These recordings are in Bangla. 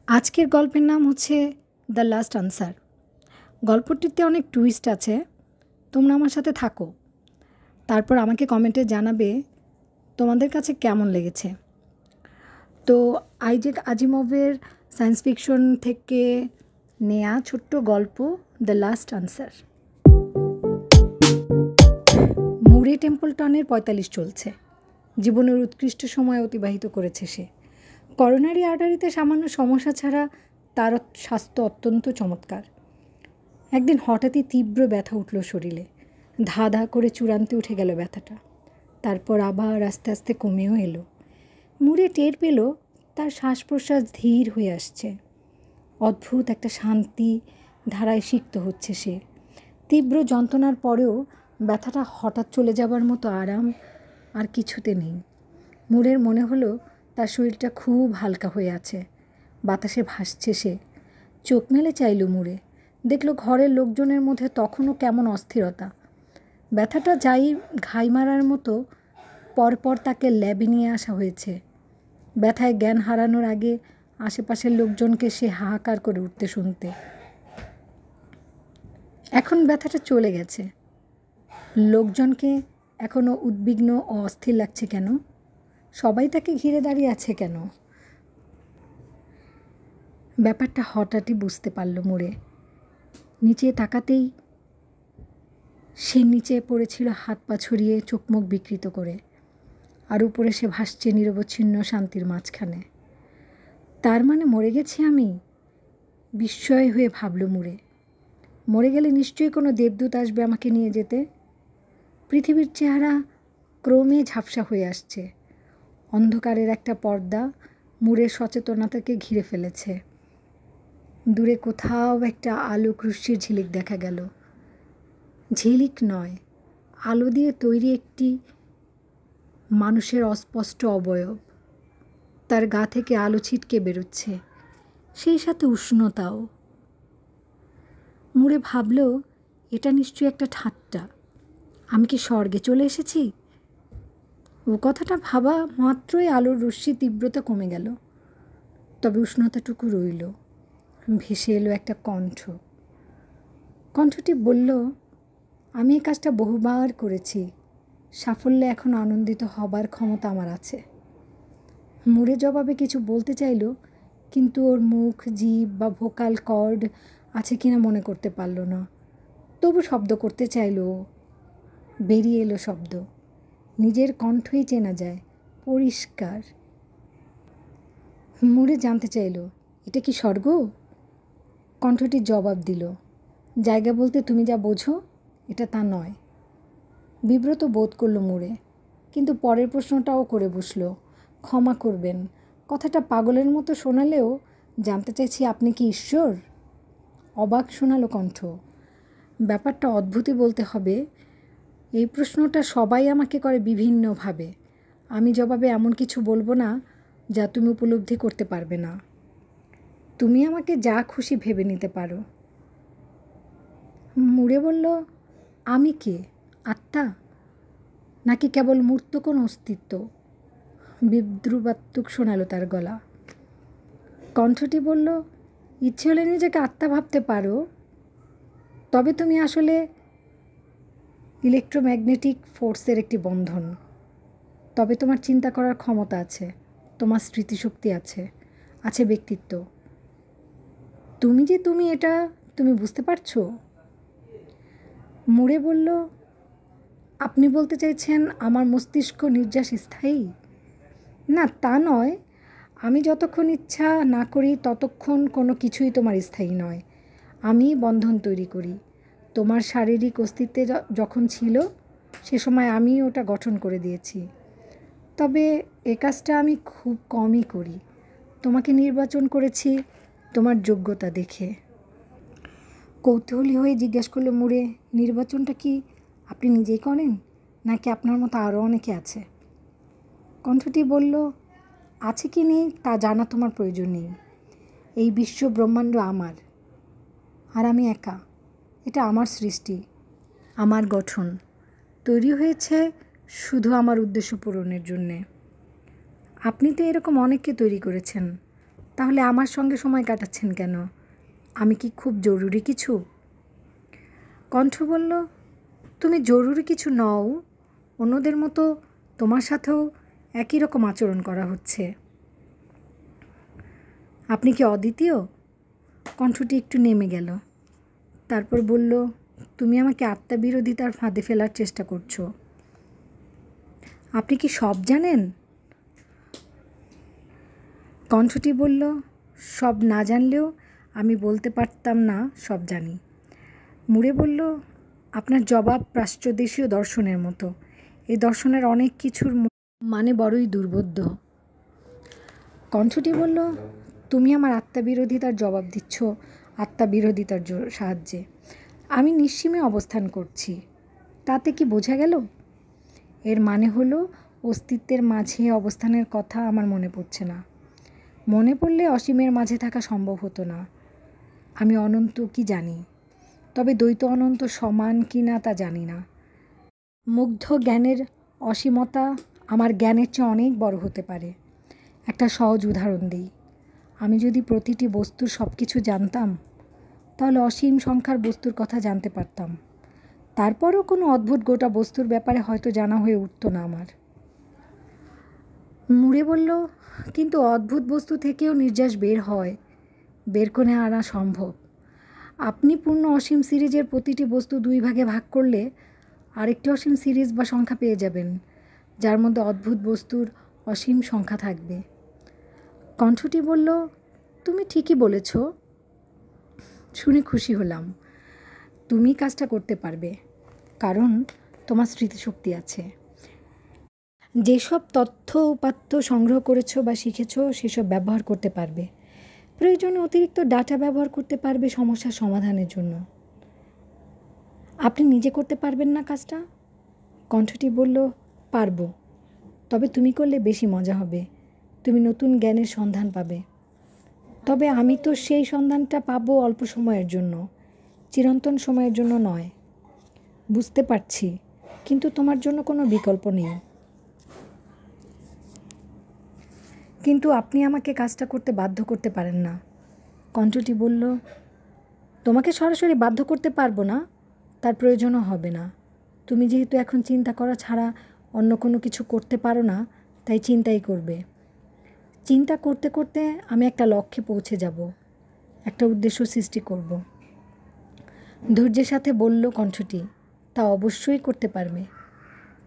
আজকের গল্পের নাম হচ্ছে দ্য লাস্ট আনসার। গল্পটিতে অনেক টুইস্ট আছে। তোমরা আমার সাথে থাকো, তারপর আমাকে কমেন্টে জানাবে তোমাদের কাছে কেমন লেগেছে। তো আইজেক আজিমভের সায়েন্স ফিকশন থেকে নেয়া ছোট্ট গল্প দ্য লাস্ট আনসার। মুরে টেম্পলটনের 45 চলছে। জীবনের উৎকৃষ্ট সময় অতিবাহিত করেছে সে। করোনারি আর্টারিতে সামান্য সমস্যা ছাড়া তার স্বাস্থ্য অত্যন্ত চমৎকার। একদিন হঠাৎই তীব্র ব্যথা উঠল শরীরে। ধা ধা করে চূড়ান্তে উঠে গেল ব্যথাটা। তারপর আবার আস্তে আস্তে কমেও এলো। মুরে টের পেল তার শ্বাস প্রশ্বাস ধীর হয়ে আসছে। অদ্ভুত একটা শান্তি ধারায় সিক্ত হচ্ছে সে। তীব্র যন্ত্রণার পরেও ব্যথাটা হঠাৎ চলে যাবার মতো আরাম আর কিছুতে নেই। মুরের মনে হলো তার শরীরটা খুব হালকা হয়ে আছে। বাতাসে ভাসছে সে। চোখ মেলে চাইল মুরে। দেখল ঘরের লোকজনের মধ্যে তখনও কেমন অস্থিরতা। ব্যথাটা যাই ঘাই মারার মতো পরপর তাকে ল্যাবে নিয়ে আসা হয়েছে। ব্যথায় জ্ঞান হারানোর আগে আশেপাশের লোকজনকে সে হাহাকার করে উঠতে শুনতে। এখন ব্যথাটা চলে গেছে। লোকজনকে এখনও উদ্বিগ্ন ও অস্থির লাগছে কেন? সবাই তাকে ঘিরে দাঁড়িয়ে আছে কেন? ব্যাপারটা হঠাৎই বুঝতে পারল মুরে। নিচে তাকাতেই সে নিচে পড়েছিল হাত পা ছড়িয়ে, চোখ মুখ বিকৃত করে। আর উপরে সে ভাসছে নিরবচ্ছিন্ন শান্তির মাঝখানে। তার মানে মরে গেছি আমি? বিস্ময় হয়ে ভাবল মুরে। মরে গেলে নিশ্চয়ই কোনো দেবদূত আসবে আমাকে নিয়ে যেতে। পৃথিবীর চেহারা ক্রমে ঝাপসা হয়ে আসছে। অন্ধকারের একটা পর্দা মুরের সচেতনতাকে ঘিরে ফেলেছে। দূরে কোথাও একটা আলোক রশ্মির ঝিলিক দেখা গেল। ঝিলিক নয়, আলো দিয়ে তৈরি একটি মানুষের অস্পষ্ট অবয়ব। তার গা থেকে আলো ছিটকে বেরোচ্ছে, সেই সাথে উষ্ণতাও। মুরে ভাবল, এটা নিশ্চয়ই একটা ঠাট্টা। আমি কি স্বর্গে চলে এসেছি? ও কথাটা ভাবা মাত্রই আলোর রশ্মির তীব্রতা কমে গেল। তবে উষ্ণতাটুকু রইল। ভেসে এলো একটা কণ্ঠ। কণ্ঠটি বলল, আমি এই কাজটা বহুবার করেছি। সাফল্যে এখন আনন্দিত হবার ক্ষমতা আমার আছে। মুরে জবাবে কিছু বলতে চাইল, কিন্তু ওর মুখ, জিভ বা ভোকাল কর্ড আছে কিনা মনে করতে পারল না। তবু শব্দ করতে চাইল। বেরিয়ে এলো শব্দ। নিজের কণ্ঠই চেনা যায়, পরিষ্কার। মুরে জানতে চাইল, এটা কি স্বর্গ? কণ্ঠটি জবাব দিল, জায়গা বলতে তুমি যা বোঝো এটা তা নয়। বিব্রত বোধ করল মুরে, কিন্তু পরের প্রশ্নটাও করে বসল, ক্ষমা করবেন, কথাটা পাগলের মতো শোনালেও জানতে চাইছি আপনি কি ঈশ্বর? অবাক শোনালো কণ্ঠ। ব্যাপারটা অদ্ভুতই বলতে হবে। এই প্রশ্নটা সবাই আমাকে করে বিভিন্নভাবে। আমি জবাবে এমন কিছু বলবো না যা তুমি উপলব্ধি করতে পারবে না। তুমি আমাকে যা খুশি ভেবে নিতে পারো। মুরে বলল, আমি কে? আত্মা নাকি কেবল মূর্ত কোনো অস্তিত্ব? বিদ্রুপাত্মক শোনালো তার গলা। কণ্ঠটি বলল, ইচ্ছে হলে নিজেকে আত্মা ভাবতে পারো, তবে তুমি আসলে ইলেকট্রোম্যাগনেটিক ফোর্সের একটি বন্ধন। তবে তোমার চিন্তা করার ক্ষমতা আছে, তোমার স্মৃতিশক্তি আছে, আছে ব্যক্তিত্ব। তুমি যে তুমি, এটা তুমি বুঝতে পারছো? মুরে বলল, আপনি বলতে চাইছেন আমার মস্তিষ্ক নির্যাস স্থায়ী? না, তা নয়। আমি যতক্ষণ ইচ্ছা না করি ততক্ষণ কোনো কিছুই তোমার স্থায়ী নয়। আমি বন্ধন তৈরি করি। তোমার শারীরিক অস্তিত্বে যখন ছিল সে সময় আমি ওটা গঠন করে দিয়েছি। তবে এ কাজটা আমি খুব কমই করি। তোমাকে নির্বাচন করেছি তোমার যোগ্যতা দেখে। কৌতূহলী হয়ে জিজ্ঞেস করলো মুরে, নির্বাচনটা কি আপনি নিজেই করেন, নাকি আপনার মতো আরও অনেকে আছে? কণ্ঠটি বলল, আছে কি নেই তা জানা তোমার প্রয়োজন নেই। এই বিশ্ব ব্রহ্মাণ্ড আমার, আর আমি একা। এটা আমার সৃষ্টি, আমার গঠন, তৈরি হয়েছে শুধু আমার উদ্দেশ্য পূরণের জন্যে। আপনি তো এরকম অনেককে তৈরি করেছেন, তাহলে আমার সঙ্গে সময় কাটাচ্ছেন কেন? আমি কি খুব জরুরি কিছু? কণ্ঠ বলল, তুমি জরুরি কিছু নও। অন্যদের মতো তোমার সাথেও একই রকম আচরণ করা হচ্ছে। আপনি কি অদ্বিতীয়? কণ্ঠটি একটু নেমে গেল। তারপর বলল, তুমি আমাকে আত্মবিরোধিতার ফাঁদে ফেলার চেষ্টা করছো। আপনি কি সব জানেন? কণ্ঠটি বলল, সব না জানলেও আমি বলতে পারতাম না সব জানি। মুড়ে বলল, আপনার জবাব প্রাচ্যদেশীয় দর্শনের মতো। এই দর্শনের অনেক কিছুর মানে বড়ই দুর্বোধ্য। কণ্ঠটি বলল, তুমি আমার আত্মবিরোধিতার জবাব দিচ্ছ আত্মবিরোধিতার সাহায্যে। আমি নিশ্চিমে অবস্থান করছি, তাতে কি বোঝা গেল? এর মানে হলো অস্তিত্বের মাঝে অবস্থানের কথা আমার মনে পড়ছে না। মনে পড়লে অসীমের মাঝে থাকা সম্ভব হতো না। আমি অনন্ত কি জানি, তবে দ্বৈত অনন্ত সমান কি না তা জানি না। মুগ্ধ জ্ঞানের অসীমতা আমার জ্ঞানের চেয়ে অনেক বড় হতে পারে। একটা সহজ উদাহরণ দিই। আমি যদি প্রতিটি বস্তুর সব কিছু জানতাম, তাহলে অসীম সংখ্যার বস্তুর কথা জানতে পারতাম। তারপরও কোনো অদ্ভুত গোটা বস্তুর ব্যাপারে হয়তো জানা হয়ে উঠত না আমার। মুড়ে বলল, কিন্তু অদ্ভুত বস্তু থেকেও নির্যাস বের হয়, বের করে আনা সম্ভব। আপনি পূর্ণ অসীম সিরিজের প্রতিটি বস্তু 2 ভাগে ভাগ করলে আরেকটি অসীম সিরিজ বা সংখ্যা পেয়ে যাবেন, যার মধ্যে অদ্ভুত বস্তুর অসীম সংখ্যা থাকবে। কণ্ঠটি বলল, তুমি ঠিকই বলেছ। শুনে খুশি হলাম। তুমি কাজটা করতে পারবে, কারণ তোমার স্মৃতিশক্তি আছে। যেসব তথ্য উপাত্ত সংগ্রহ করেছো বা শিখেছো সেসব ব্যবহার করতে পারবে। প্রয়োজনে অতিরিক্ত ডাটা ব্যবহার করতে পারবে সমস্যার সমাধানের জন্য। আপনি নিজে করতে পারবেন না কাজটা? কণ্ঠটি বলল, পারবো, তবে তুমি করলে বেশি মজা হবে। তুমি নতুন জ্ঞানের সন্ধান পাবে। তবে আমি তো সেই সন্ধানটা পাবো অল্প সময়ের জন্য, চিরন্তন সময়ের জন্য নয়। বুঝতে পারছি, কিন্তু তোমার জন্য কোনো বিকল্প নেই। কিন্তু আপনি আমাকে কাজটা করতে বাধ্য করতে পারেন না। কণ্ঠটি বলল, তোমাকে সরাসরি বাধ্য করতে পারবো না, তার প্রয়োজনও হবে না। তুমি যেহেতু এখন চিন্তা করা ছাড়া অন্য কোনো কিছু করতে পারো না, তাই চিন্তাই করবে। চিন্তা করতে করতে আমি একটা লক্ষ্যে পৌঁছে যাব, একটা উদ্দেশ্য সৃষ্টি করব। ধৈর্যের সাথে বলল কণ্ঠটি, তা অবশ্যই করতে পারবে।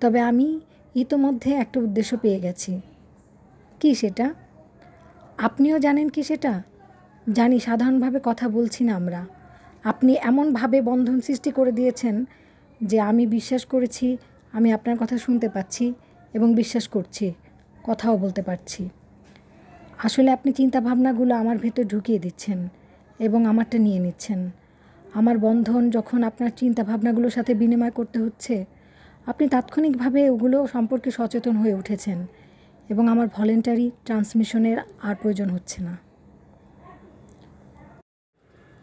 তবে আমি ইতোমধ্যে একটা উদ্দেশ্য পেয়ে গেছি। কি সেটা? আপনিও জানেন কি সেটা? জানি, সাধারণভাবে কথা বলছি না আমরা। আপনি এমনভাবে বন্ধন সৃষ্টি করে দিয়েছেন যে আমি বিশ্বাস করেছি আমি আপনার কথা শুনতে পাচ্ছি এবং বিশ্বাস করছি কথাও বলতে পারছি। আসলে আপনি চিন্তাভাবনাগুলো আমার ভেতর ঢুকিয়ে দিচ্ছেন এবং আমারটা নিয়ে নিচ্ছেন। আমার বন্ধন যখন আপনার চিন্তাভাবনাগুলোর সাথে বিনিময় করতে হচ্ছে, আপনি তাৎক্ষণিকভাবে ওগুলো সম্পর্কে সচেতন হয়ে উঠেছেন এবং আমার ভলেন্টারি ট্রান্সমিশনের আর প্রয়োজন হচ্ছে না।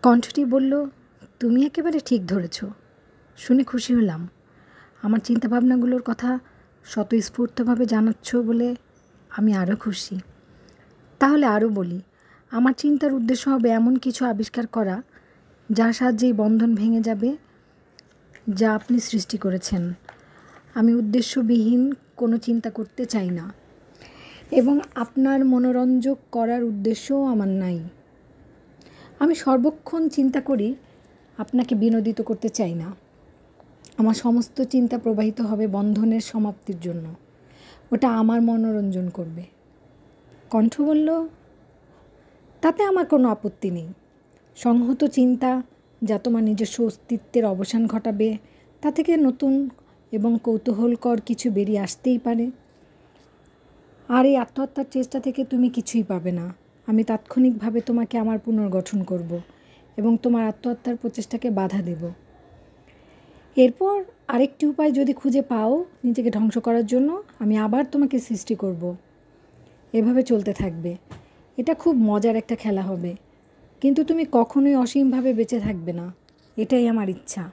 কণ্ঠটি বলল, তুমি একেবারে ঠিক ধরেছ। শুনে খুশি হলাম। আমার চিন্তাভাবনাগুলোর কথা স্বতঃস্ফূর্তভাবে জানাচ্ছ বলে আমি আরও খুশি। তাহলে আরও বলি, আমার চিন্তার উদ্দেশ্য হবে এমন কিছু আবিষ্কার করা যার সাহায্যে এই বন্ধন ভেঙে যাবে যা আপনি সৃষ্টি করেছেন। আমি উদ্দেশ্যবিহীন কোনো চিন্তা করতে চাই না এবং আপনার মনোরঞ্জক করার উদ্দেশ্যও আমার নাই। আমি সর্বক্ষণ চিন্তা করি, আপনাকে বিনোদিত করতে চাই না। আমার সমস্ত চিন্তা প্রবাহিত হবে বন্ধনের সমাপ্তির জন্য। ওটা আমার মনোরঞ্জন করবে। কণ্ঠ বলল, তাতে আমার কোনো আপত্তি নেই। সংহত চিন্তা যা তোমার নিজস্ব অস্তিত্বের অবসান ঘটাবে, তা থেকে নতুন এবং কৌতূহলকর কিছু বেরিয়ে আসতেই পারে। আর এই আত্মহত্যার চেষ্টা থেকে তুমি কিছুই পাবে না। আমি তাৎক্ষণিকভাবে তোমাকে আমার পুনর্গঠন করব এবং তোমার আত্মহত্যার প্রচেষ্টাকে বাধা দেব। এরপর আরেকটি উপায় যদি খুঁজে পাও নিজেকে ধ্বংস করার জন্য, আমি আবার তোমাকে সৃষ্টি করব। এভাবে চলতে থাকবে। এটা খুব মজার একটা খেলা হবে, কিন্তু তুমি কখনোই অসীমভাবে বেঁচে থাকবে না। এটাই আমার ইচ্ছা।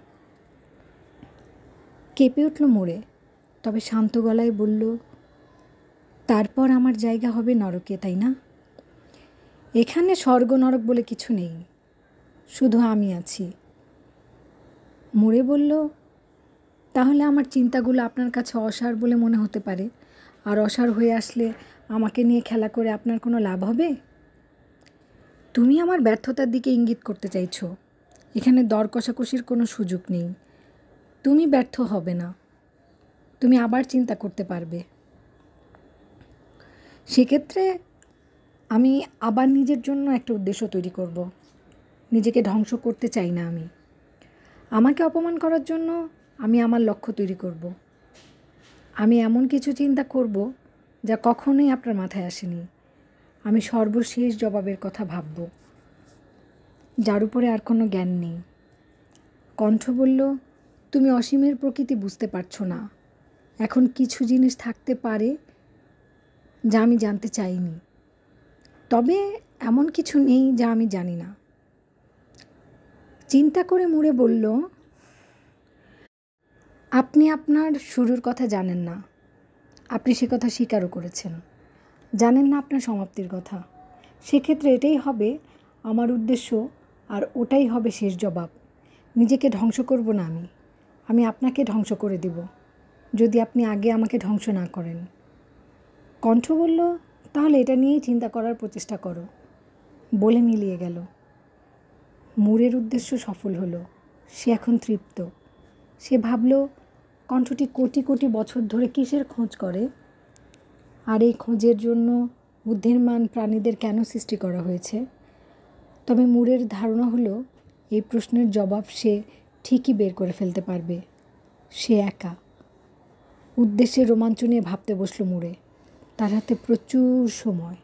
কেঁপে উঠল মোড়ে, তবে শান্ত গলায় বলল, তারপর আমার জায়গা হবে নরকে, তাই না? এখানে স্বর্গ নরক বলে কিছু নেই, শুধু আমি আছি। মুড়ে বলল, তাহলে আমার চিন্তাগুলো আপনার কাছে অসার বলে মনে হতে পারে, আর অসার হয়ে আসলে আমাকে নিয়ে খেলা করে আপনার কোনো লাভ হবে? তুমি আমার ব্যর্থতার দিকে ইঙ্গিত করতে চাইছো। এখানে দর কষাকষির কোনো সুযোগ নেই। তুমি ব্যর্থ হবে না, তুমি আবার চিন্তা করতে পারবে। সেক্ষেত্রে আমি আবার নিজের জন্য একটা উদ্দেশ্য তৈরি করব। নিজেকে ধ্বংস করতে চাই না আমি। আমাকে অপমান করার জন্য আমি আমার লক্ষ্য তৈরি করব। আমি এমন কিছু চিন্তা করব যা কখনোই আপনার মাথায় আসেনি। আমি সর্বশেষ জবাবের কথা ভাবব, যার উপরে আর কোনো জ্ঞান নেই। কণ্ঠ বলল, তুমি অসীমের প্রকৃতি বুঝতে পারছো না। এখন কিছু জিনিস থাকতে পারে যা আমি জানতে চাইনি, তবে এমন কিছু নেই যা আমি জানি না। চিন্তা করে মুড়ে বলল, আপনি আপনার শুরুর কথা জানেন না, আপনি সে কথা স্বীকারও করেছেন। জানেন না আপনার সমাপ্তির কথা। সেক্ষেত্রে এটাই হবে আমার উদ্দেশ্য, আর ওটাই হবে শেষ জবাব। নিজেকে ধ্বংস করব না আমি আপনাকে ধ্বংস করে দেব, যদি আপনি আগে আমাকে ধ্বংস না করেন। কণ্ঠ বলল, তাহলে এটা নিয়েই চিন্তা করার প্রচেষ্টা করো, বলে মিলিয়ে গেল। মুড়ের উদ্দেশ্য সফল হলো। সে এখন তৃপ্ত। সে ভাবল, কণ্ঠটি কোটি কোটি বছর ধরে কিসের খোঁজ করে, আর এই খোঁজের জন্য বুদ্ধিমান প্রাণীদের কেন সৃষ্টি করা হয়েছে। তবে মুড়ের ধারণা হলো এই প্রশ্নের জবাব সে ঠিকই বের করে ফেলতে পারবে। সে একা। উদ্দেশ্যের রোমাঞ্চ নিয়ে ভাবতে বসল মুড়ে। তার হাতে প্রচুর সময়।